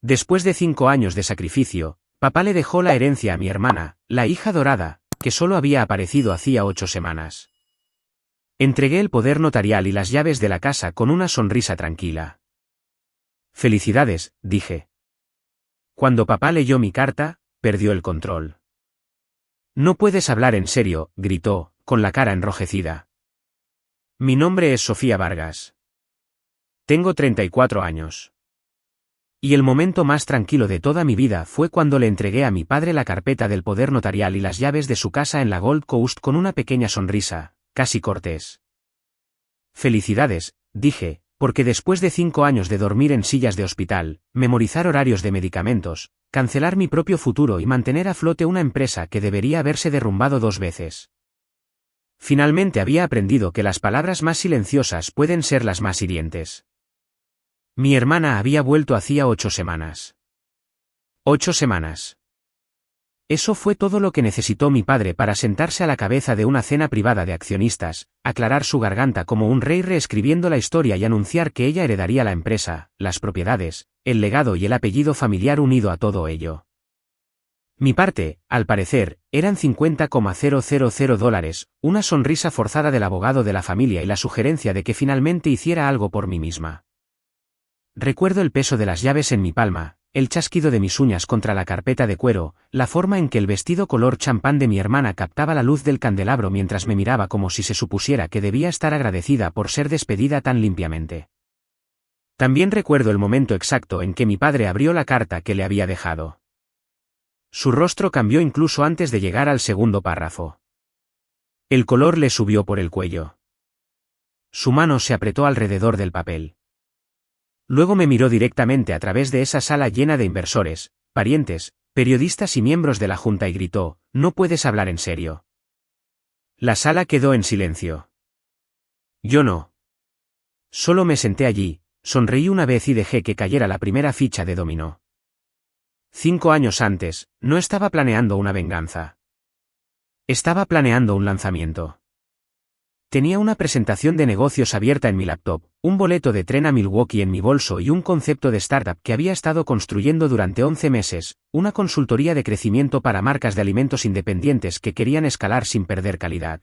Después de 5 años de sacrificio, papá le dejó la herencia a mi hermana, la hija dorada, que solo había aparecido hacía 8 semanas. Entregué el poder notarial y las llaves de la casa con una sonrisa tranquila. Felicidades, dije. Cuando papá leyó mi carta, perdió el control. No puedes hablar en serio, gritó, con la cara enrojecida. Mi nombre es Sofía Vargas. Tengo 34 años. Y el momento más tranquilo de toda mi vida fue cuando le entregué a mi padre la carpeta del poder notarial y las llaves de su casa en la Gold Coast con una pequeña sonrisa, casi cortés. Felicidades, dije, porque después de 5 años de dormir en sillas de hospital, memorizar horarios de medicamentos, cancelar mi propio futuro y mantener a flote una empresa que debería haberse derrumbado 2 veces. Finalmente había aprendido que las palabras más silenciosas pueden ser las más hirientes. Mi hermana había vuelto hacía 8 semanas. 8 semanas. Eso fue todo lo que necesitó mi padre para sentarse a la cabeza de una cena privada de accionistas, aclarar su garganta como un rey reescribiendo la historia y anunciar que ella heredaría la empresa, las propiedades, el legado y el apellido familiar unido a todo ello. Mi parte, al parecer, eran $50,000, una sonrisa forzada del abogado de la familia y la sugerencia de que finalmente hiciera algo por mí misma. Recuerdo el peso de las llaves en mi palma, el chasquido de mis uñas contra la carpeta de cuero, la forma en que el vestido color champán de mi hermana captaba la luz del candelabro mientras me miraba como si se supusiera que debía estar agradecida por ser despedida tan limpiamente. También recuerdo el momento exacto en que mi padre abrió la carta que le había dejado. Su rostro cambió incluso antes de llegar al segundo párrafo. El color le subió por el cuello. Su mano se apretó alrededor del papel. Luego me miró directamente a través de esa sala llena de inversores, parientes, periodistas y miembros de la junta y gritó, «No puedes hablar en serio». La sala quedó en silencio. Yo no. Solo me senté allí, sonreí una vez y dejé que cayera la primera ficha de dominó. 5 años antes, no estaba planeando una venganza. Estaba planeando un lanzamiento. Tenía una presentación de negocios abierta en mi laptop, un boleto de tren a Milwaukee en mi bolso y un concepto de startup que había estado construyendo durante 11 meses, una consultoría de crecimiento para marcas de alimentos independientes que querían escalar sin perder calidad.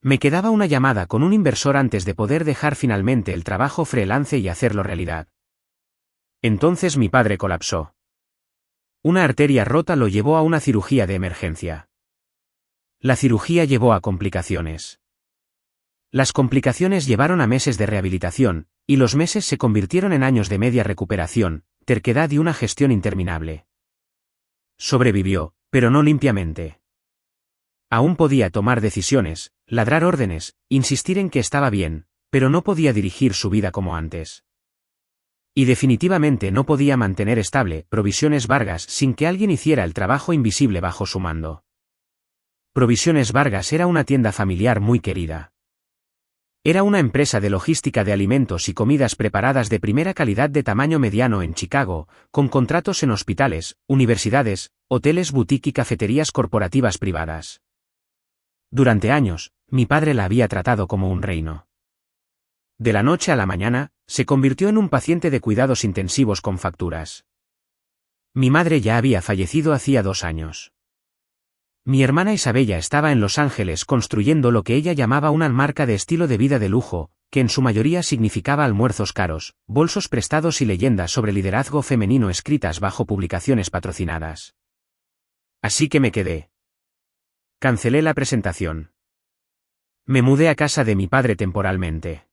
Me quedaba una llamada con un inversor antes de poder dejar finalmente el trabajo freelance y hacerlo realidad. Entonces mi padre colapsó. Una arteria rota lo llevó a una cirugía de emergencia. La cirugía llevó a complicaciones. Las complicaciones llevaron a meses de rehabilitación, y los meses se convirtieron en años de media recuperación, terquedad y una gestión interminable. Sobrevivió, pero no limpiamente. Aún podía tomar decisiones, ladrar órdenes, insistir en que estaba bien, pero no podía dirigir su vida como antes. Y definitivamente no podía mantener estable Provisiones Vargas sin que alguien hiciera el trabajo invisible bajo su mando. Provisiones Vargas era una tienda familiar muy querida. Era una empresa de logística de alimentos y comidas preparadas de primera calidad de tamaño mediano en Chicago, con contratos en hospitales, universidades, hoteles boutique y cafeterías corporativas privadas. Durante años, mi padre la había tratado como un reino. De la noche a la mañana, se convirtió en un paciente de cuidados intensivos con facturas. Mi madre ya había fallecido hacía 2 años. Mi hermana Isabella estaba en Los Ángeles construyendo lo que ella llamaba una marca de estilo de vida de lujo, que en su mayoría significaba almuerzos caros, bolsos prestados y leyendas sobre liderazgo femenino escritas bajo publicaciones patrocinadas. Así que me quedé. Cancelé la presentación. Me mudé a casa de mi padre temporalmente.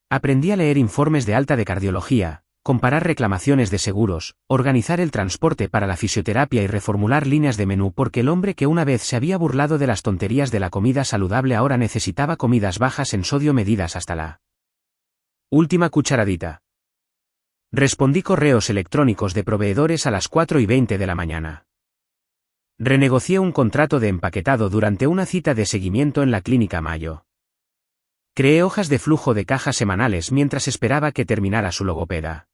Aprendí a leer informes de alta de cardiología, comparar reclamaciones de seguros, organizar el transporte para la fisioterapia y reformular líneas de menú porque el hombre que una vez se había burlado de las tonterías de la comida saludable ahora necesitaba comidas bajas en sodio medidas hasta la última cucharadita. Respondí correos electrónicos de proveedores a las 4:20 de la mañana. Renegocié un contrato de empaquetado durante una cita de seguimiento en la Clínica Mayo. Creé hojas de flujo de caja semanales mientras esperaba que terminara su logopeda.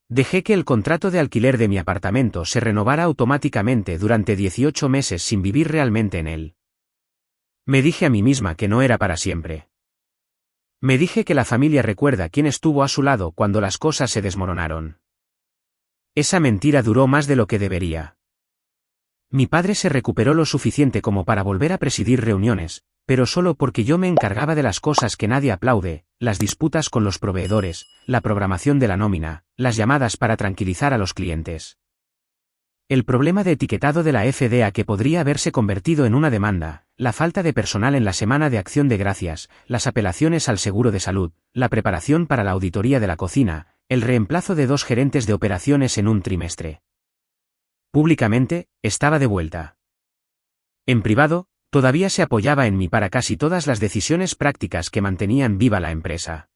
Dejé que el contrato de alquiler de mi apartamento se renovara automáticamente durante 18 meses sin vivir realmente en él. Me dije a mí misma que no era para siempre. Me dije que la familia recuerda quién estuvo a su lado cuando las cosas se desmoronaron. Esa mentira duró más de lo que debería. Mi padre se recuperó lo suficiente como para volver a presidir reuniones, pero solo porque yo me encargaba de las cosas que nadie aplaude, las disputas con los proveedores, la programación de la nómina, las llamadas para tranquilizar a los clientes. El problema de etiquetado de la FDA que podría haberse convertido en una demanda, la falta de personal en la semana de Acción de Gracias, las apelaciones al seguro de salud, la preparación para la auditoría de la cocina, el reemplazo de 2 gerentes de operaciones en un trimestre. Públicamente, estaba de vuelta. En privado, todavía se apoyaba en mí para casi todas las decisiones prácticas que mantenían viva la empresa.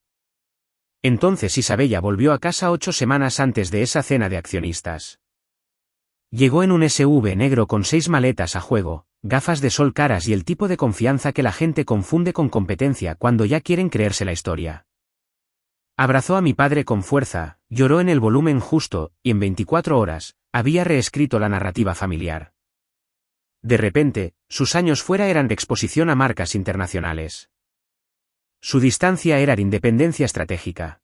Entonces Isabella volvió a casa 8 semanas antes de esa cena de accionistas. Llegó en un SUV negro con 6 maletas a juego, gafas de sol caras y el tipo de confianza que la gente confunde con competencia cuando ya quieren creerse la historia. Abrazó a mi padre con fuerza, lloró en el volumen justo, y en 24 horas, había reescrito la narrativa familiar. De repente, sus años fuera eran de exposición a marcas internacionales. Su distancia era de independencia estratégica.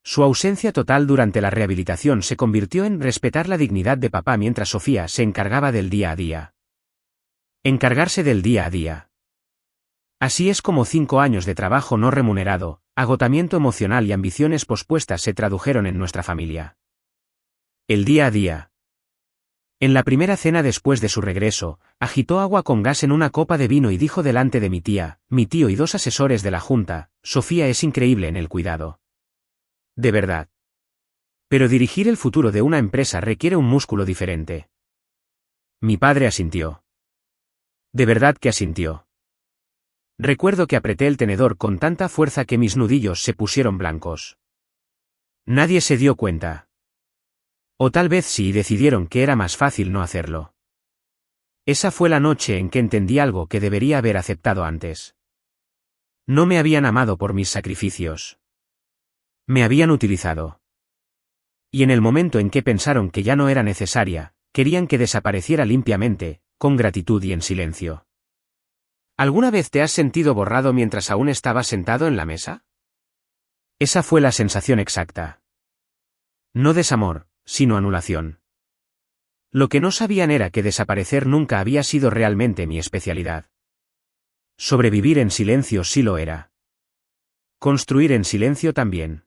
Su ausencia total durante la rehabilitación se convirtió en respetar la dignidad de papá mientras Sofía se encargaba del día a día. Encargarse del día a día. Así es como 5 años de trabajo no remunerado, agotamiento emocional y ambiciones pospuestas se tradujeron en nuestra familia. El día a día. En la primera cena después de su regreso, agitó agua con gas en una copa de vino y dijo delante de mi tía, mi tío y 2 asesores de la junta, Sofía es increíble en el cuidado. De verdad. Pero dirigir el futuro de una empresa requiere un músculo diferente. Mi padre asintió. De verdad que asintió. Recuerdo que apreté el tenedor con tanta fuerza que mis nudillos se pusieron blancos. Nadie se dio cuenta. O tal vez sí decidieron que era más fácil no hacerlo. Esa fue la noche en que entendí algo que debería haber aceptado antes. No me habían amado por mis sacrificios. Me habían utilizado. Y en el momento en que pensaron que ya no era necesaria, querían que desapareciera limpiamente, con gratitud y en silencio. ¿Alguna vez te has sentido borrado mientras aún estabas sentado en la mesa? Esa fue la sensación exacta. No desamor, sino anulación. Lo que no sabían era que desaparecer nunca había sido realmente mi especialidad. Sobrevivir en silencio sí lo era. Construir en silencio también.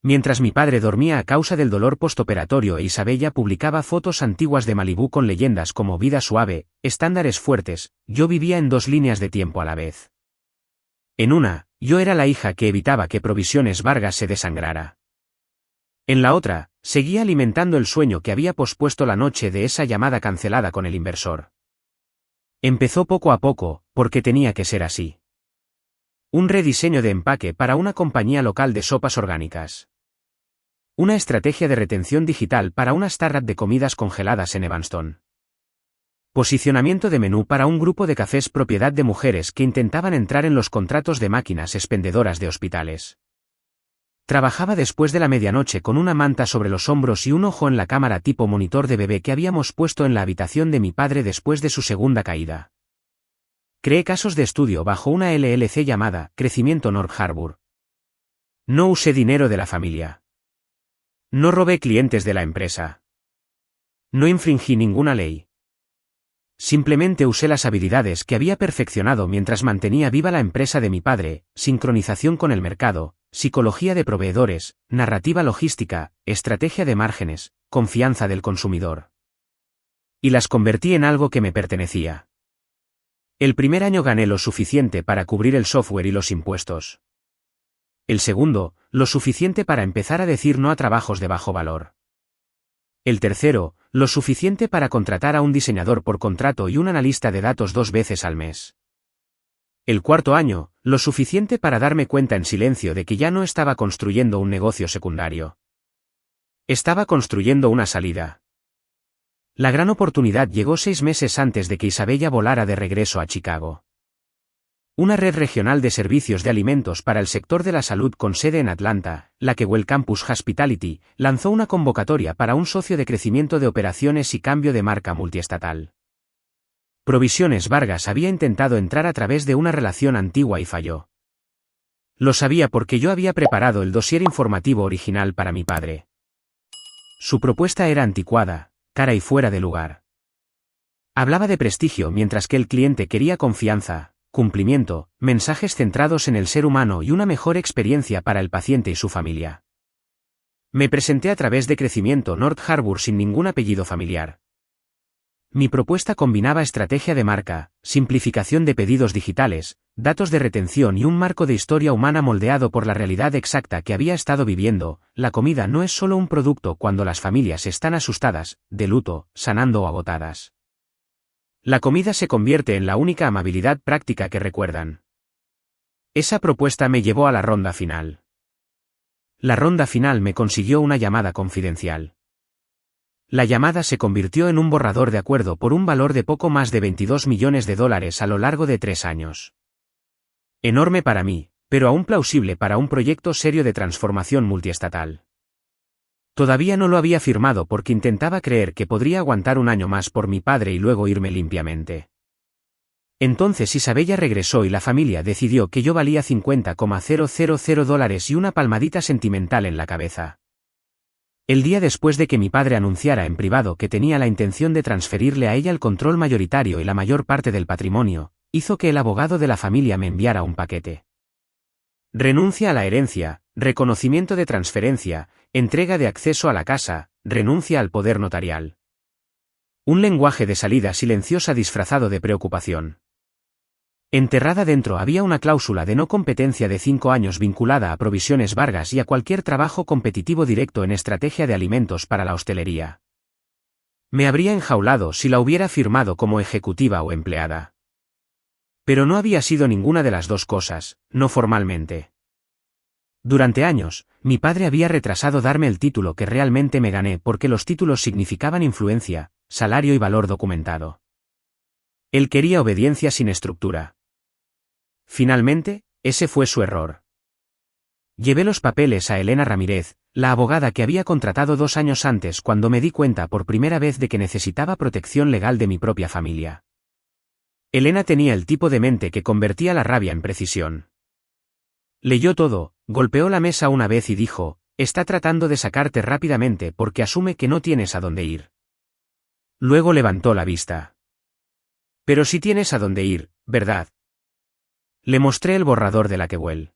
Mientras mi padre dormía a causa del dolor postoperatorio e Isabella publicaba fotos antiguas de Malibú con leyendas como vida suave, estándares fuertes, yo vivía en 2 líneas de tiempo a la vez. En una, yo era la hija que evitaba que Provisiones Vargas se desangrara. En la otra, seguía alimentando el sueño que había pospuesto la noche de esa llamada cancelada con el inversor. Empezó poco a poco, porque tenía que ser así. Un rediseño de empaque para una compañía local de sopas orgánicas. Una estrategia de retención digital para una startup de comidas congeladas en Evanston. Posicionamiento de menú para un grupo de cafés propiedad de mujeres que intentaban entrar en los contratos de máquinas expendedoras de hospitales. Trabajaba después de la medianoche con una manta sobre los hombros y un ojo en la cámara tipo monitor de bebé que habíamos puesto en la habitación de mi padre después de su segunda caída. Creé casos de estudio bajo una LLC llamada Crecimiento North Harbor. No usé dinero de la familia. No robé clientes de la empresa. No infringí ninguna ley. Simplemente usé las habilidades que había perfeccionado mientras mantenía viva la empresa de mi padre, sincronización con el mercado, psicología de proveedores, narrativa logística, estrategia de márgenes, confianza del consumidor. Y las convertí en algo que me pertenecía. El primer año gané lo suficiente para cubrir el software y los impuestos. El segundo, lo suficiente para empezar a decir no a trabajos de bajo valor. El tercero, lo suficiente para contratar a un diseñador por contrato y un analista de datos 2 veces al mes. El cuarto año, lo suficiente para darme cuenta en silencio de que ya no estaba construyendo un negocio secundario. Estaba construyendo una salida. La gran oportunidad llegó 6 meses antes de que Isabella volara de regreso a Chicago. Una red regional de servicios de alimentos para el sector de la salud con sede en Atlanta, la Well Campus Hospitality, lanzó una convocatoria para un socio de crecimiento de operaciones y cambio de marca multiestatal. Provisiones Vargas había intentado entrar a través de una relación antigua y falló. Lo sabía porque yo había preparado el dossier informativo original para mi padre. Su propuesta era anticuada, cara y fuera de lugar. Hablaba de prestigio mientras que el cliente quería confianza, cumplimiento, mensajes centrados en el ser humano y una mejor experiencia para el paciente y su familia. Me presenté a través de Crecimiento North Harbour sin ningún apellido familiar. Mi propuesta combinaba estrategia de marca, simplificación de pedidos digitales, datos de retención y un marco de historia humana moldeado por la realidad exacta que había estado viviendo. La comida no es solo un producto cuando las familias están asustadas, de luto, sanando o agotadas. La comida se convierte en la única amabilidad práctica que recuerdan. Esa propuesta me llevó a la ronda final. La ronda final me consiguió una llamada confidencial. La llamada se convirtió en un borrador de acuerdo por un valor de poco más de $22 millones a lo largo de 3 años. Enorme para mí, pero aún plausible para un proyecto serio de transformación multiestatal. Todavía no lo había firmado porque intentaba creer que podría aguantar un año más por mi padre y luego irme limpiamente. Entonces Isabella regresó y la familia decidió que yo valía $50,000 y una palmadita sentimental en la cabeza. El día después de que mi padre anunciara en privado que tenía la intención de transferirle a ella el control mayoritario y la mayor parte del patrimonio, hizo que el abogado de la familia me enviara un paquete. Renuncia a la herencia, reconocimiento de transferencia, entrega de acceso a la casa, renuncia al poder notarial. Un lenguaje de salida silenciosa disfrazado de preocupación. Enterrada dentro había una cláusula de no competencia de 5 años vinculada a Provisiones Vargas y a cualquier trabajo competitivo directo en estrategia de alimentos para la hostelería. Me habría enjaulado si la hubiera firmado como ejecutiva o empleada. Pero no había sido ninguna de las dos cosas, no formalmente. Durante años, mi padre había retrasado darme el título que realmente me gané porque los títulos significaban influencia, salario y valor documentado. Él quería obediencia sin estructura. Finalmente, ese fue su error. Llevé los papeles a Elena Ramírez, la abogada que había contratado 2 años antes cuando me di cuenta por primera vez de que necesitaba protección legal de mi propia familia. Elena tenía el tipo de mente que convertía la rabia en precisión. Leyó todo, golpeó la mesa una vez y dijo, está tratando de sacarte rápidamente porque asume que no tienes a dónde ir. Luego levantó la vista. Pero sí tienes a dónde ir, ¿verdad? Le mostré el borrador de la Quehuel.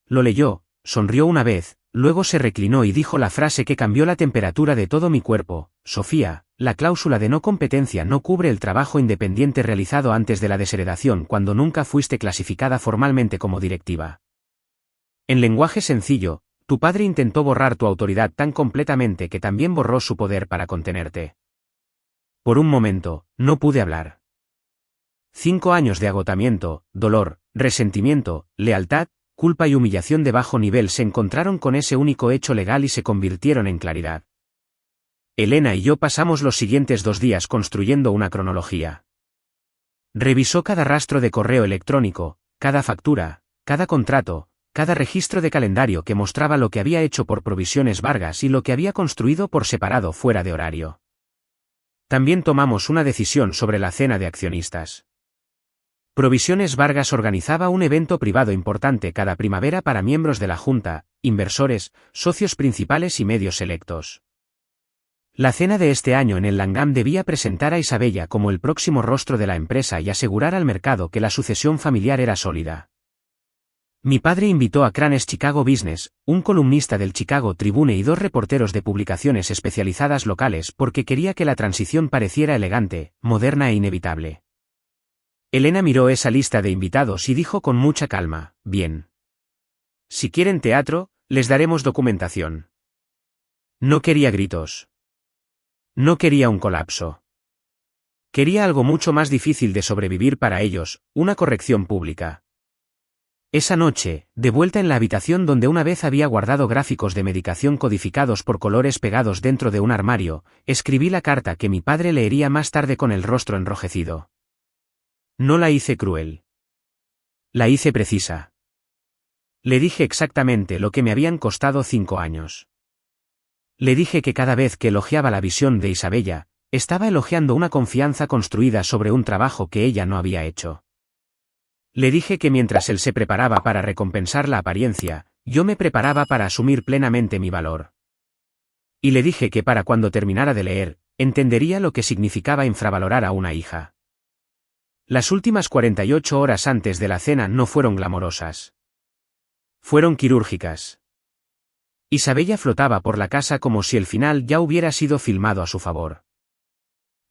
Lo leyó, sonrió una vez, luego se reclinó y dijo la frase que cambió la temperatura de todo mi cuerpo, Sofía, la cláusula de no competencia no cubre el trabajo independiente realizado antes de la desheredación cuando nunca fuiste clasificada formalmente como directiva. En lenguaje sencillo, tu padre intentó borrar tu autoridad tan completamente que también borró su poder para contenerte. Por un momento, no pude hablar. 5 años de agotamiento, dolor, resentimiento, lealtad, culpa y humillación de bajo nivel se encontraron con ese único hecho legal y se convirtieron en claridad. Elena y yo pasamos los siguientes 2 días construyendo una cronología. Revisó cada rastro de correo electrónico, cada factura, cada contrato, cada registro de calendario que mostraba lo que había hecho por Provisiones Vargas y lo que había construido por separado fuera de horario. También tomamos una decisión sobre la cena de accionistas. Provisiones Vargas organizaba un evento privado importante cada primavera para miembros de la Junta, inversores, socios principales y medios selectos. La cena de este año en el Langham debía presentar a Isabella como el próximo rostro de la empresa y asegurar al mercado que la sucesión familiar era sólida. Mi padre invitó a Cranes Chicago Business, un columnista del Chicago Tribune y 2 reporteros de publicaciones especializadas locales porque quería que la transición pareciera elegante, moderna e inevitable. Elena miró esa lista de invitados y dijo con mucha calma, bien. Si quieren teatro, les daremos documentación. No quería gritos. No quería un colapso. Quería algo mucho más difícil de sobrevivir para ellos, una corrección pública. Esa noche, de vuelta en la habitación donde una vez había guardado gráficos de medicación codificados por colores pegados dentro de un armario, escribí la carta que mi padre leería más tarde con el rostro enrojecido. No la hice cruel. La hice precisa. Le dije exactamente lo que me habían costado 5 años. Le dije que cada vez que elogiaba la visión de Isabella, estaba elogiando una confianza construida sobre un trabajo que ella no había hecho. Le dije que mientras él se preparaba para recompensar la apariencia, yo me preparaba para asumir plenamente mi valor. Y le dije que para cuando terminara de leer, entendería lo que significaba infravalorar a una hija. Las últimas 48 horas antes de la cena no fueron glamorosas. Fueron quirúrgicas. Isabella flotaba por la casa como si el final ya hubiera sido filmado a su favor.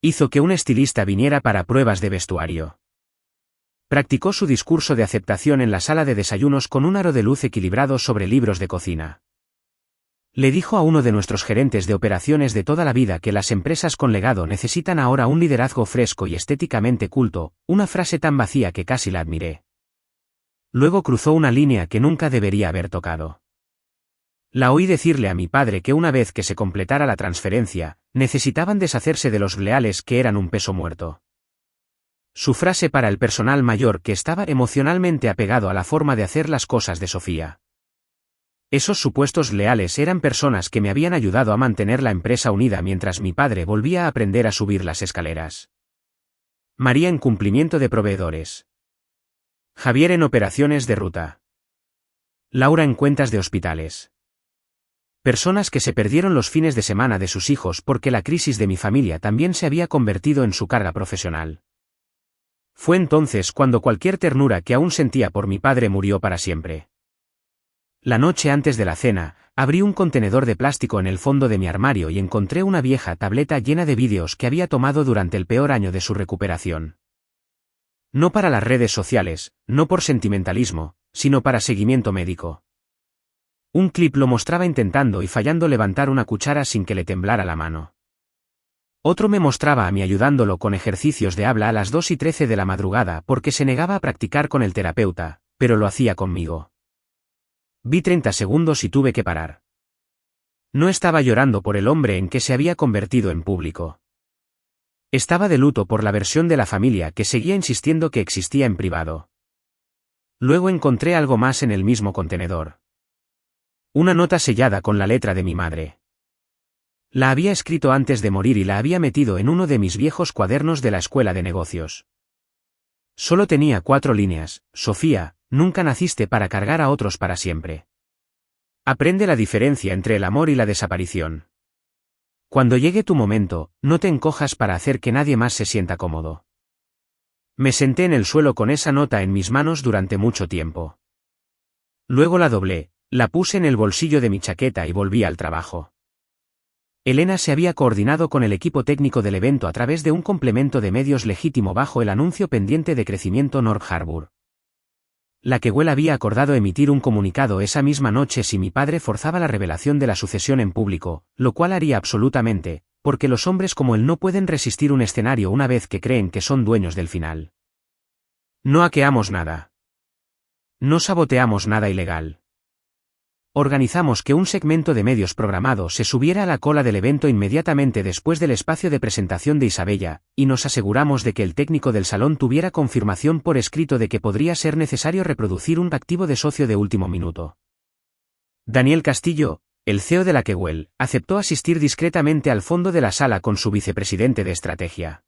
Hizo que un estilista viniera para pruebas de vestuario. Practicó su discurso de aceptación en la sala de desayunos con un aro de luz equilibrado sobre libros de cocina. Le dijo a uno de nuestros gerentes de operaciones de toda la vida que las empresas con legado necesitan ahora un liderazgo fresco y estéticamente culto, una frase tan vacía que casi la admiré. Luego cruzó una línea que nunca debería haber tocado. La oí decirle a mi padre que una vez que se completara la transferencia, necesitaban deshacerse de los leales que eran un peso muerto. Su frase para el personal mayor que estaba emocionalmente apegado a la forma de hacer las cosas de Sofía. Esos supuestos leales eran personas que me habían ayudado a mantener la empresa unida mientras mi padre volvía a aprender a subir las escaleras. María en cumplimiento de proveedores. Javier en operaciones de ruta. Laura en cuentas de hospitales. Personas que se perdieron los fines de semana de sus hijos porque la crisis de mi familia también se había convertido en su carga profesional. Fue entonces cuando cualquier ternura que aún sentía por mi padre murió para siempre. La noche antes de la cena, abrí un contenedor de plástico en el fondo de mi armario y encontré una vieja tableta llena de vídeos que había tomado durante el peor año de su recuperación. No para las redes sociales, no por sentimentalismo, sino para seguimiento médico. Un clip lo mostraba intentando y fallando levantar una cuchara sin que le temblara la mano. Otro me mostraba a mí ayudándolo con ejercicios de habla a las 2:13 de la madrugada porque se negaba a practicar con el terapeuta, pero lo hacía conmigo. Vi 30 segundos y tuve que parar. No estaba llorando por el hombre en que se había convertido en público. Estaba de luto por la versión de la familia que seguía insistiendo que existía en privado. Luego encontré algo más en el mismo contenedor. Una nota sellada con la letra de mi madre. La había escrito antes de morir y la había metido en uno de mis viejos cuadernos de la escuela de negocios. Solo tenía 4 líneas: Sofía, nunca naciste para cargar a otros para siempre. Aprende la diferencia entre el amor y la desaparición. Cuando llegue tu momento, no te encojas para hacer que nadie más se sienta cómodo. Me senté en el suelo con esa nota en mis manos durante mucho tiempo. Luego la doblé, la puse en el bolsillo de mi chaqueta y volví al trabajo. Elena se había coordinado con el equipo técnico del evento a través de un complemento de medios legítimo bajo el anuncio pendiente de crecimiento North Harbour. La Quewell había acordado emitir un comunicado esa misma noche si mi padre forzaba la revelación de la sucesión en público, lo cual haría absolutamente, porque los hombres como él no pueden resistir un escenario una vez que creen que son dueños del final. No hackeamos nada. No saboteamos nada ilegal. Organizamos que un segmento de medios programado se subiera a la cola del evento inmediatamente después del espacio de presentación de Isabella, y nos aseguramos de que el técnico del salón tuviera confirmación por escrito de que podría ser necesario reproducir un activo de socio de último minuto. Daniel Castillo, el CEO de la Quewell, aceptó asistir discretamente al fondo de la sala con su vicepresidente de estrategia.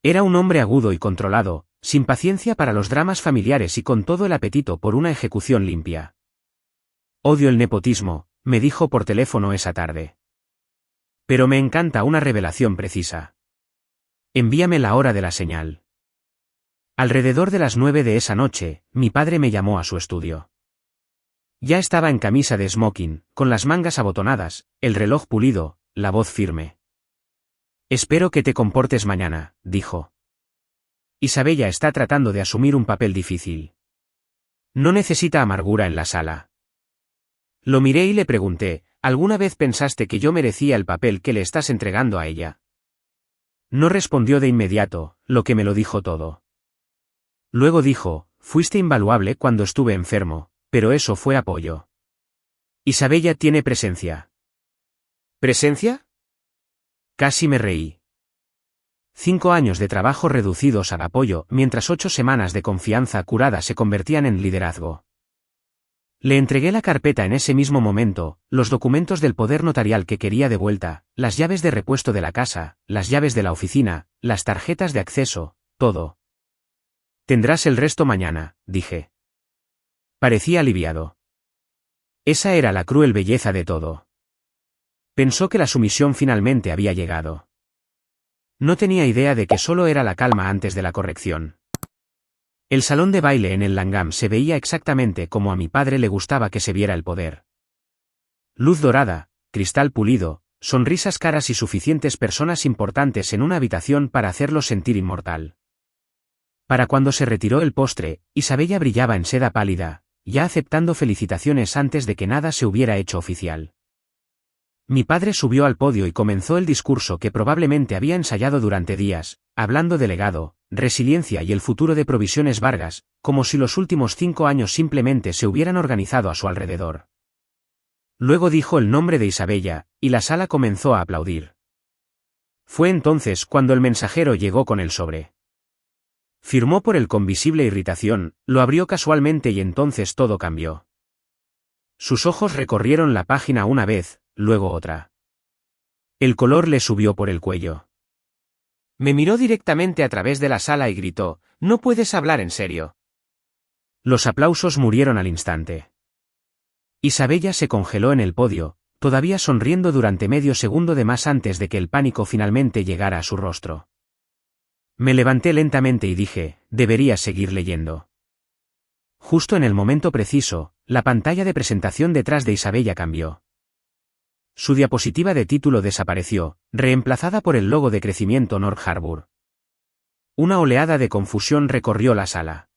Era un hombre agudo y controlado, sin paciencia para los dramas familiares y con todo el apetito por una ejecución limpia. Odio el nepotismo, me dijo por teléfono esa tarde. Pero me encanta una revelación precisa. Envíame la hora de la señal. Alrededor de las 9 de esa noche, mi padre me llamó a su estudio. Ya estaba en camisa de smoking, con las mangas abotonadas, el reloj pulido, la voz firme. Espero que te comportes mañana, dijo. Isabella está tratando de asumir un papel difícil. No necesita amargura en la sala. Lo miré y le pregunté, ¿alguna vez pensaste que yo merecía el papel que le estás entregando a ella? No respondió de inmediato, lo que me lo dijo todo. Luego dijo, fuiste invaluable cuando estuve enfermo, pero eso fue apoyo. Isabella tiene presencia. ¿Presencia? Casi me reí. 5 años de trabajo reducidos al apoyo, mientras 8 semanas de confianza curada se convertían en liderazgo. Le entregué la carpeta en ese mismo momento, los documentos del poder notarial que quería de vuelta, las llaves de repuesto de la casa, las llaves de la oficina, las tarjetas de acceso, todo. Tendrás el resto mañana, dije. Parecía aliviado. Esa era la cruel belleza de todo. Pensó que la sumisión finalmente había llegado. No tenía idea de que solo era la calma antes de la corrección. El salón de baile en el Langham se veía exactamente como a mi padre le gustaba que se viera el poder. Luz dorada, cristal pulido, sonrisas caras y suficientes personas importantes en una habitación para hacerlo sentir inmortal. Para cuando se retiró el postre, Isabella brillaba en seda pálida, ya aceptando felicitaciones antes de que nada se hubiera hecho oficial. Mi padre subió al podio y comenzó el discurso que probablemente había ensayado durante días, hablando de legado, resiliencia y el futuro de Provisiones Vargas, como si los últimos 5 años simplemente se hubieran organizado a su alrededor. Luego dijo el nombre de Isabella, y la sala comenzó a aplaudir. Fue entonces cuando el mensajero llegó con el sobre. Firmó por él con visible irritación, lo abrió casualmente y entonces todo cambió. Sus ojos recorrieron la página una vez, luego otra. El color le subió por el cuello. Me miró directamente a través de la sala y gritó, «¿No puedes hablar en serio?» Los aplausos murieron al instante. Isabella se congeló en el podio, todavía sonriendo durante medio segundo de más antes de que el pánico finalmente llegara a su rostro. Me levanté lentamente y dije, «Deberías seguir leyendo». Justo en el momento preciso, la pantalla de presentación detrás de Isabella cambió. Su diapositiva de título desapareció, reemplazada por el logo de crecimiento North Harbor. Una oleada de confusión recorrió la sala.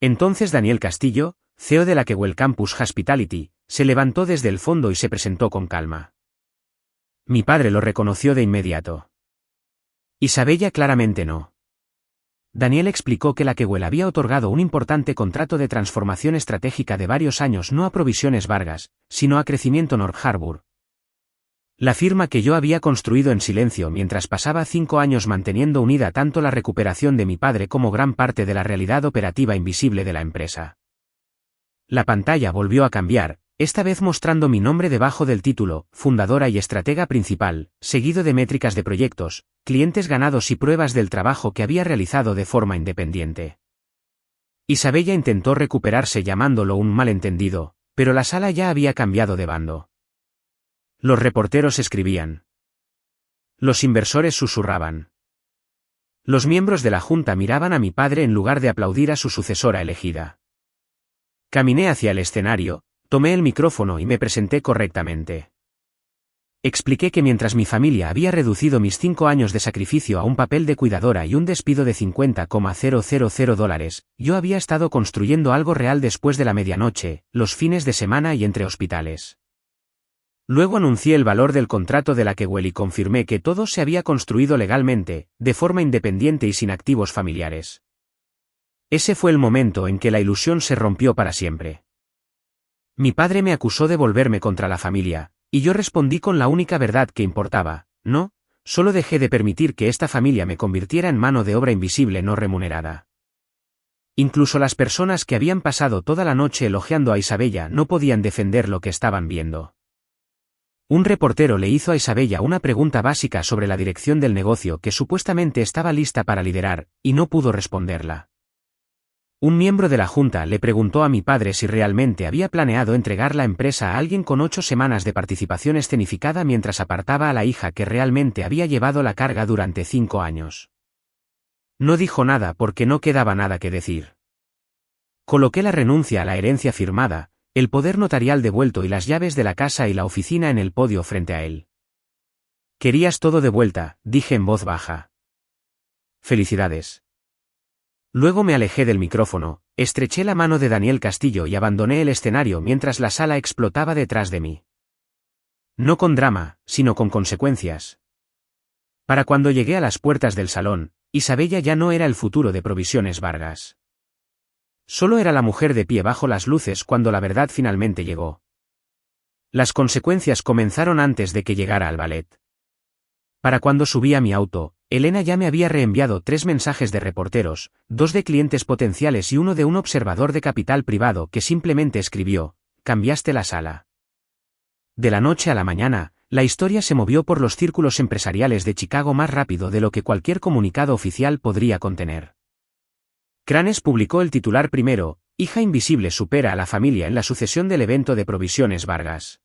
Entonces Daniel Castillo, CEO de la Kewell Campus Hospitality, se levantó desde el fondo y se presentó con calma. Mi padre lo reconoció de inmediato. Isabella claramente no. Daniel explicó que la Kewell había otorgado un importante contrato de transformación estratégica de varios años no a Provisiones Vargas, sino a Crecimiento North Harbor. La firma que yo había construido en silencio mientras pasaba 5 años manteniendo unida tanto la recuperación de mi padre como gran parte de la realidad operativa invisible de la empresa. La pantalla volvió a cambiar, esta vez mostrando mi nombre debajo del título, fundadora y estratega principal, seguido de métricas de proyectos, clientes ganados y pruebas del trabajo que había realizado de forma independiente. Isabella intentó recuperarse llamándolo un malentendido, pero la sala ya había cambiado de bando. Los reporteros escribían. Los inversores susurraban. Los miembros de la junta miraban a mi padre en lugar de aplaudir a su sucesora elegida. Caminé hacia el escenario, tomé el micrófono y me presenté correctamente. Expliqué que mientras mi familia había reducido mis 5 años de sacrificio a un papel de cuidadora y un despido de $50,000, yo había estado construyendo algo real después de la medianoche, los fines de semana y entre hospitales. Luego anuncié el valor del contrato de la Kewell y confirmé que todo se había construido legalmente, de forma independiente y sin activos familiares. Ese fue el momento en que la ilusión se rompió para siempre. Mi padre me acusó de volverme contra la familia, y yo respondí con la única verdad que importaba, no, solo dejé de permitir que esta familia me convirtiera en mano de obra invisible no remunerada. Incluso las personas que habían pasado toda la noche elogiando a Isabella no podían defender lo que estaban viendo. Un reportero le hizo a Isabella una pregunta básica sobre la dirección del negocio que supuestamente estaba lista para liderar, y no pudo responderla. Un miembro de la junta le preguntó a mi padre si realmente había planeado entregar la empresa a alguien con 8 semanas de participación escenificada mientras apartaba a la hija que realmente había llevado la carga durante 5 años. No dijo nada porque no quedaba nada que decir. Coloqué la renuncia a la herencia firmada, el poder notarial devuelto y las llaves de la casa y la oficina en el podio frente a él. «Querías todo de vuelta», dije en voz baja. «Felicidades». Luego me alejé del micrófono, estreché la mano de Daniel Castillo y abandoné el escenario mientras la sala explotaba detrás de mí. No con drama, sino con consecuencias. Para cuando llegué a las puertas del salón, Isabella ya no era el futuro de Provisiones Vargas. Solo era la mujer de pie bajo las luces cuando la verdad finalmente llegó. Las consecuencias comenzaron antes de que llegara al ballet. Para cuando subí a mi auto, Elena ya me había reenviado 3 mensajes de reporteros, 2 de clientes potenciales y uno de un observador de capital privado que simplemente escribió, «Cambiaste la sala». De la noche a la mañana, la historia se movió por los círculos empresariales de Chicago más rápido de lo que cualquier comunicado oficial podría contener. Cranes publicó el titular primero, «Hija invisible supera a la familia en la sucesión del evento de Provisiones Vargas».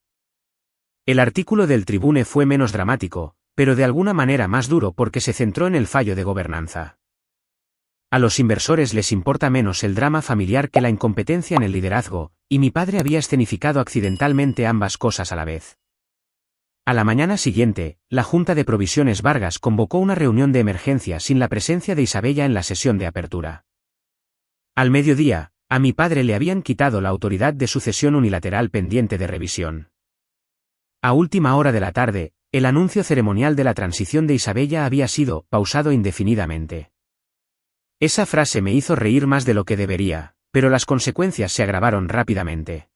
El artículo del Tribune fue menos dramático, pero de alguna manera más duro porque se centró en el fallo de gobernanza. A los inversores les importa menos el drama familiar que la incompetencia en el liderazgo, y mi padre había escenificado accidentalmente ambas cosas a la vez. A la mañana siguiente, la Junta de Provisiones Vargas convocó una reunión de emergencia sin la presencia de Isabella en la sesión de apertura. Al mediodía, a mi padre le habían quitado la autoridad de sucesión unilateral pendiente de revisión. A última hora de la tarde, el anuncio ceremonial de la transición de Isabella había sido pausado indefinidamente. Esa frase me hizo reír más de lo que debería, pero las consecuencias se agravaron rápidamente.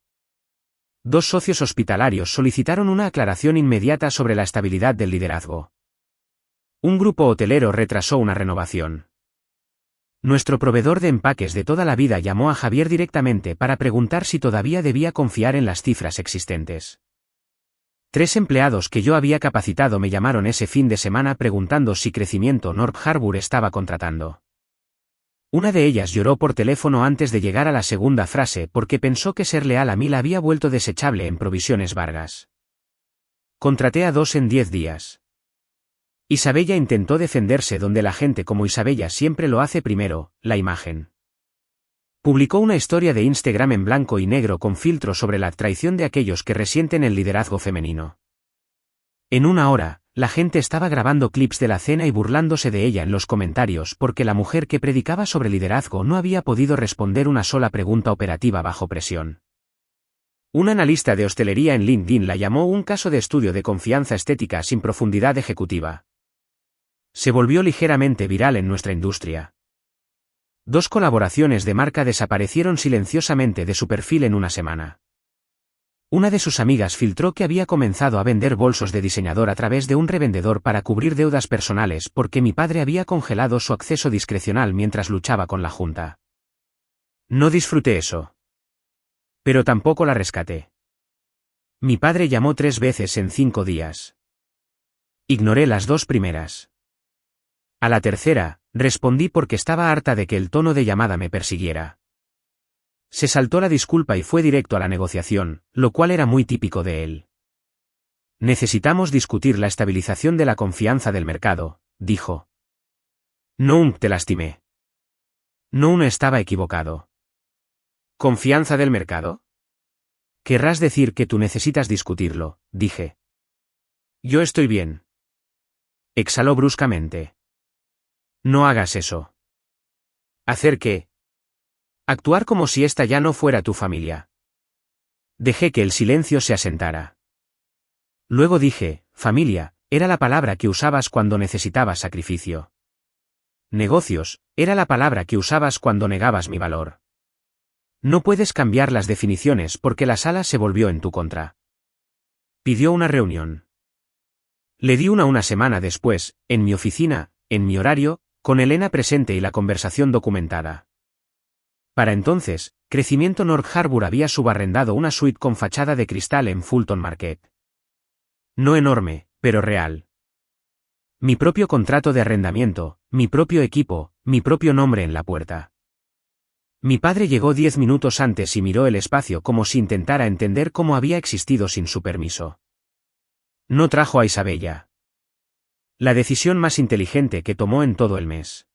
2 socios hospitalarios solicitaron una aclaración inmediata sobre la estabilidad del liderazgo. Un grupo hotelero retrasó una renovación. Nuestro proveedor de empaques de toda la vida llamó a Javier directamente para preguntar si todavía debía confiar en las cifras existentes. 3 empleados que yo había capacitado me llamaron ese fin de semana preguntando si Crecimiento North Harbour estaba contratando. Una de ellas lloró por teléfono antes de llegar a la segunda frase porque pensó que ser leal a mí la había vuelto desechable en Provisiones Vargas. Contraté a 2 en 10 días. Isabella intentó defenderse donde la gente como Isabella siempre lo hace primero, la imagen. Publicó una historia de Instagram en blanco y negro con filtro sobre la traición de aquellos que resienten el liderazgo femenino. En una hora, la gente estaba grabando clips de la cena y burlándose de ella en los comentarios porque la mujer que predicaba sobre liderazgo no había podido responder una sola pregunta operativa bajo presión. Un analista de hostelería en LinkedIn la llamó un caso de estudio de confianza estética sin profundidad ejecutiva. Se volvió ligeramente viral en nuestra industria. 2 colaboraciones de marca desaparecieron silenciosamente de su perfil en una semana. Una de sus amigas filtró que había comenzado a vender bolsos de diseñador a través de un revendedor para cubrir deudas personales porque mi padre había congelado su acceso discrecional mientras luchaba con la Junta. No disfruté eso. Pero tampoco la rescaté. Mi padre llamó 3 veces en 5 días. Ignoré las 2 primeras. A la tercera, respondí porque estaba harta de que el tono de llamada me persiguiera. Se saltó la disculpa y fue directo a la negociación, lo cual era muy típico de él. Necesitamos discutir la estabilización de la confianza del mercado, dijo. No, te lastimé. No estaba equivocado. ¿Confianza del mercado? Querrás decir que tú necesitas discutirlo, dije. Yo estoy bien. Exhaló bruscamente. No hagas eso. ¿Hacer qué? Actuar como si esta ya no fuera tu familia. Dejé que el silencio se asentara. Luego dije, familia, era la palabra que usabas cuando necesitabas sacrificio. Negocios, era la palabra que usabas cuando negabas mi valor. No puedes cambiar las definiciones porque la sala se volvió en tu contra. Pidió una reunión. Le di una semana después, en mi oficina, en mi horario, con Elena presente y la conversación documentada. Para entonces, Crecimiento North Harbour había subarrendado una suite con fachada de cristal en Fulton Market. No enorme, pero real. Mi propio contrato de arrendamiento, mi propio equipo, mi propio nombre en la puerta. Mi padre llegó 10 minutos antes y miró el espacio como si intentara entender cómo había existido sin su permiso. No trajo a Isabella. La decisión más inteligente que tomó en todo el mes.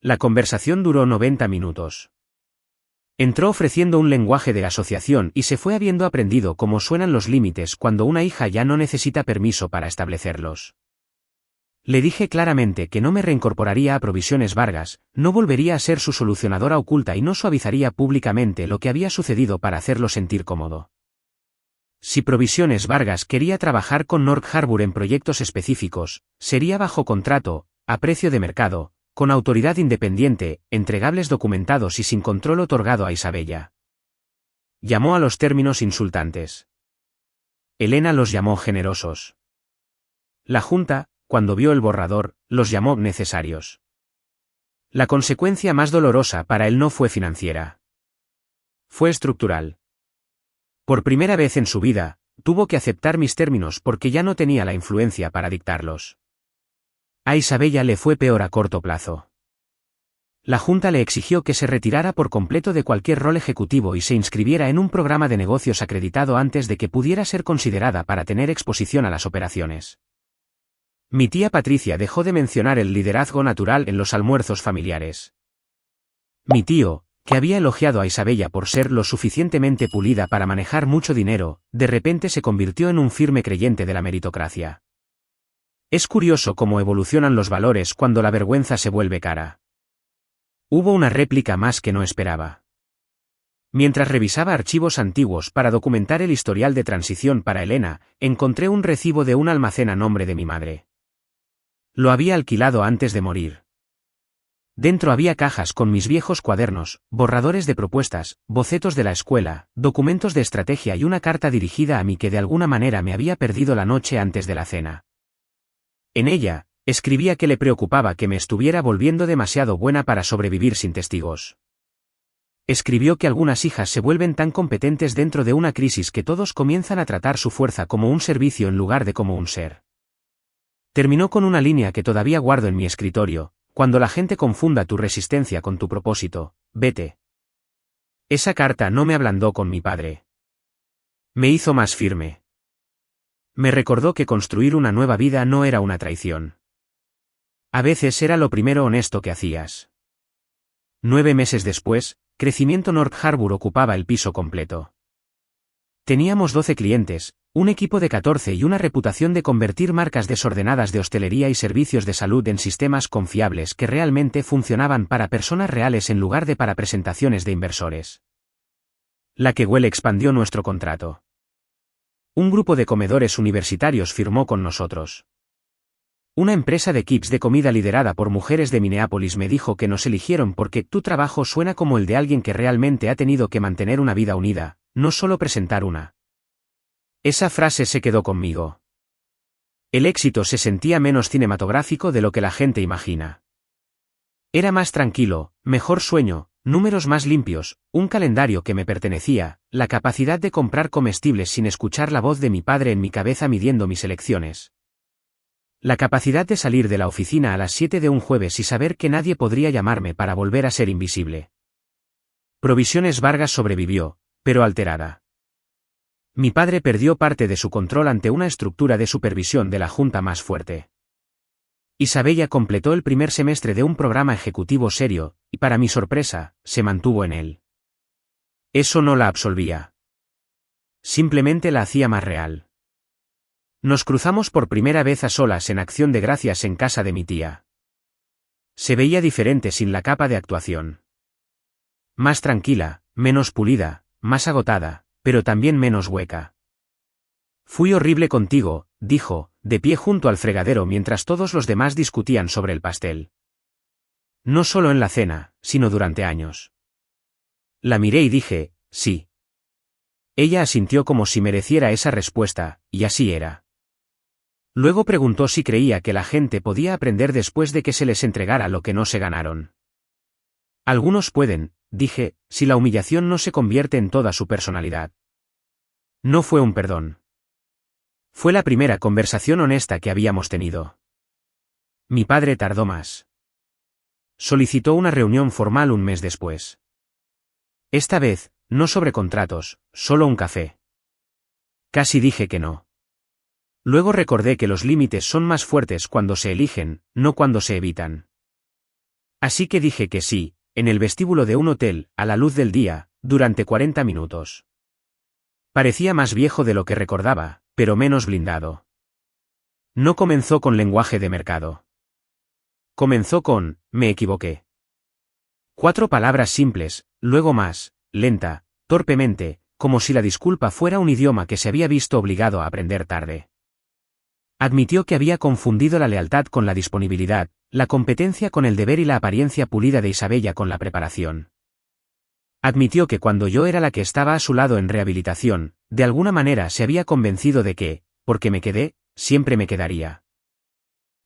La conversación duró 90 minutos. Entró ofreciendo un lenguaje de asociación y se fue habiendo aprendido cómo suenan los límites cuando una hija ya no necesita permiso para establecerlos. Le dije claramente que no me reincorporaría a Provisiones Vargas, no volvería a ser su solucionadora oculta y no suavizaría públicamente lo que había sucedido para hacerlo sentir cómodo. Si Provisiones Vargas quería trabajar con North Harbour en proyectos específicos, sería bajo contrato, a precio de mercado, con autoridad independiente, entregables documentados y sin control otorgado a Isabella. Llamó a los términos insultantes. Elena los llamó generosos. La Junta, cuando vio el borrador, los llamó necesarios. La consecuencia más dolorosa para él no fue financiera. Fue estructural. Por primera vez en su vida, tuvo que aceptar mis términos porque ya no tenía la influencia para dictarlos. A Isabella le fue peor a corto plazo. La Junta le exigió que se retirara por completo de cualquier rol ejecutivo y se inscribiera en un programa de negocios acreditado antes de que pudiera ser considerada para tener exposición a las operaciones. Mi tía Patricia dejó de mencionar el liderazgo natural en los almuerzos familiares. Mi tío, que había elogiado a Isabella por ser lo suficientemente pulida para manejar mucho dinero, de repente se convirtió en un firme creyente de la meritocracia. Es curioso cómo evolucionan los valores cuando la vergüenza se vuelve cara. Hubo una réplica más que no esperaba. Mientras revisaba archivos antiguos para documentar el historial de transición para Elena, encontré un recibo de un almacén a nombre de mi madre. Lo había alquilado antes de morir. Dentro había cajas con mis viejos cuadernos, borradores de propuestas, bocetos de la escuela, documentos de estrategia y una carta dirigida a mí que de alguna manera me había perdido la noche antes de la cena. En ella, escribía que le preocupaba que me estuviera volviendo demasiado buena para sobrevivir sin testigos. Escribió que algunas hijas se vuelven tan competentes dentro de una crisis que todos comienzan a tratar su fuerza como un servicio en lugar de como un ser. Terminó con una línea que todavía guardo en mi escritorio: cuando la gente confunda tu resistencia con tu propósito, vete. Esa carta no me ablandó con mi padre. Me hizo más firme. Me recordó que construir una nueva vida no era una traición. A veces era lo primero honesto que hacías. 9 meses después, Crecimiento North Harbour ocupaba el piso completo. Teníamos 12 clientes, un equipo de 14 y una reputación de convertir marcas desordenadas de hostelería y servicios de salud en sistemas confiables que realmente funcionaban para personas reales en lugar de para presentaciones de inversores. La que huele expandió nuestro contrato. Un grupo de comedores universitarios firmó con nosotros. Una empresa de kits de comida liderada por mujeres de Minneapolis me dijo que nos eligieron porque tu trabajo suena como el de alguien que realmente ha tenido que mantener una vida unida, no solo presentar una. Esa frase se quedó conmigo. El éxito se sentía menos cinematográfico de lo que la gente imagina. Era más tranquilo, mejor sueño, números más limpios, un calendario que me pertenecía, la capacidad de comprar comestibles sin escuchar la voz de mi padre en mi cabeza midiendo mis elecciones. La capacidad de salir de la oficina a las 7 de un jueves y saber que nadie podría llamarme para volver a ser invisible. Provisiones Vargas sobrevivió, pero alterada. Mi padre perdió parte de su control ante una estructura de supervisión de la Junta más fuerte. Isabella completó el primer semestre de un programa ejecutivo serio, y para mi sorpresa, se mantuvo en él. Eso no la absolvía. Simplemente la hacía más real. Nos cruzamos por primera vez a solas en Acción de Gracias en casa de mi tía. Se veía diferente sin la capa de actuación. Más tranquila, menos pulida, más agotada, pero también menos hueca. Fui horrible contigo, dijo, de pie junto al fregadero mientras todos los demás discutían sobre el pastel. No solo en la cena, sino durante años. La miré y dije, sí. Ella asintió como si mereciera esa respuesta, y así era. Luego preguntó si creía que la gente podía aprender después de que se les entregara lo que no se ganaron. Algunos pueden, dije, si la humillación no se convierte en toda su personalidad. No fue un perdón. Fue la primera conversación honesta que habíamos tenido. Mi padre tardó más. Solicitó una reunión formal un mes después. Esta vez, no sobre contratos, solo un café. Casi dije que no. Luego recordé que los límites son más fuertes cuando se eligen, no cuando se evitan. Así que dije que sí, en el vestíbulo de un hotel, a la luz del día, durante 40 minutos. Parecía más viejo de lo que recordaba, pero menos blindado. No comenzó con lenguaje de mercado. Comenzó con, me equivoqué. 4 palabras simples, luego más, lenta, torpemente, como si la disculpa fuera un idioma que se había visto obligado a aprender tarde. Admitió que había confundido la lealtad con la disponibilidad, la competencia con el deber y la apariencia pulida de Isabella con la preparación. Admitió que cuando yo era la que estaba a su lado en rehabilitación, de alguna manera se había convencido de que, porque me quedé, siempre me quedaría.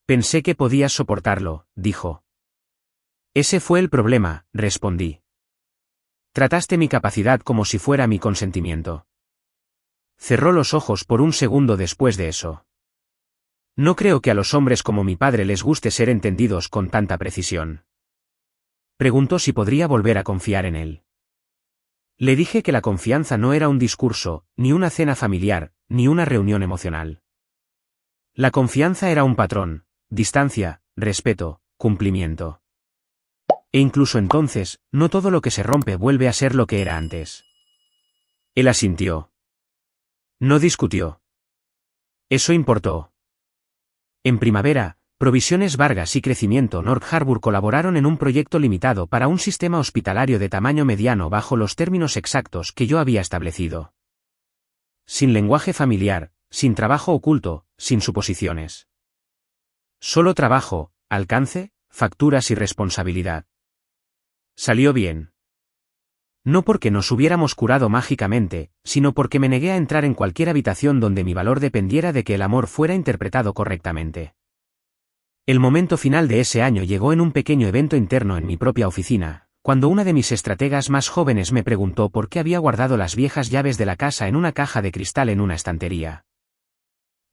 Pensé que podías soportarlo, dijo. Ese fue el problema, respondí. Trataste mi capacidad como si fuera mi consentimiento. Cerró los ojos por un segundo después de eso. No creo que a los hombres como mi padre les guste ser entendidos con tanta precisión. Preguntó si podría volver a confiar en él. Le dije que la confianza no era un discurso, ni una cena familiar, ni una reunión emocional. La confianza era un patrón: distancia, respeto, cumplimiento. E incluso entonces, no todo lo que se rompe vuelve a ser lo que era antes. Él asintió. No discutió. Eso importó. En primavera, Provisiones Vargas y Crecimiento North Harbour colaboraron en un proyecto limitado para un sistema hospitalario de tamaño mediano bajo los términos exactos que yo había establecido. Sin lenguaje familiar, sin trabajo oculto, sin suposiciones. Solo trabajo, alcance, facturas y responsabilidad. Salió bien. No porque nos hubiéramos curado mágicamente, sino porque me negué a entrar en cualquier habitación donde mi valor dependiera de que el amor fuera interpretado correctamente. El momento final de ese año llegó en un pequeño evento interno en mi propia oficina, cuando una de mis estrategas más jóvenes me preguntó por qué había guardado las viejas llaves de la casa en una caja de cristal en una estantería.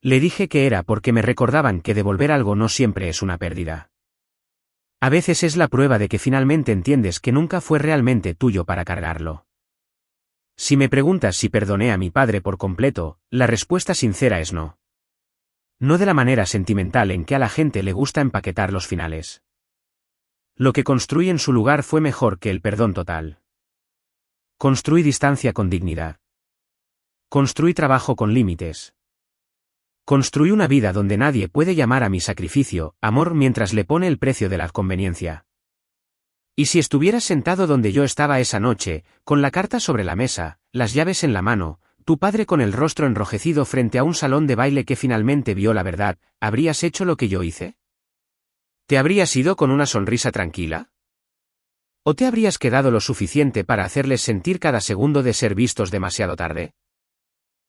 Le dije que era porque me recordaban que devolver algo no siempre es una pérdida. A veces es la prueba de que finalmente entiendes que nunca fue realmente tuyo para cargarlo. Si me preguntas si perdoné a mi padre por completo, la respuesta sincera es no. No de la manera sentimental en que a la gente le gusta empaquetar los finales. Lo que construí en su lugar fue mejor que el perdón total. Construí distancia con dignidad. Construí trabajo con límites. Construí una vida donde nadie puede llamar a mi sacrificio amor mientras le pone el precio de la conveniencia. Y si estuvieras sentado donde yo estaba esa noche, con la carta sobre la mesa, las llaves en la mano, tu padre con el rostro enrojecido frente a un salón de baile que finalmente vio la verdad, ¿habrías hecho lo que yo hice? ¿Te habrías ido con una sonrisa tranquila? ¿O te habrías quedado lo suficiente para hacerles sentir cada segundo de ser vistos demasiado tarde?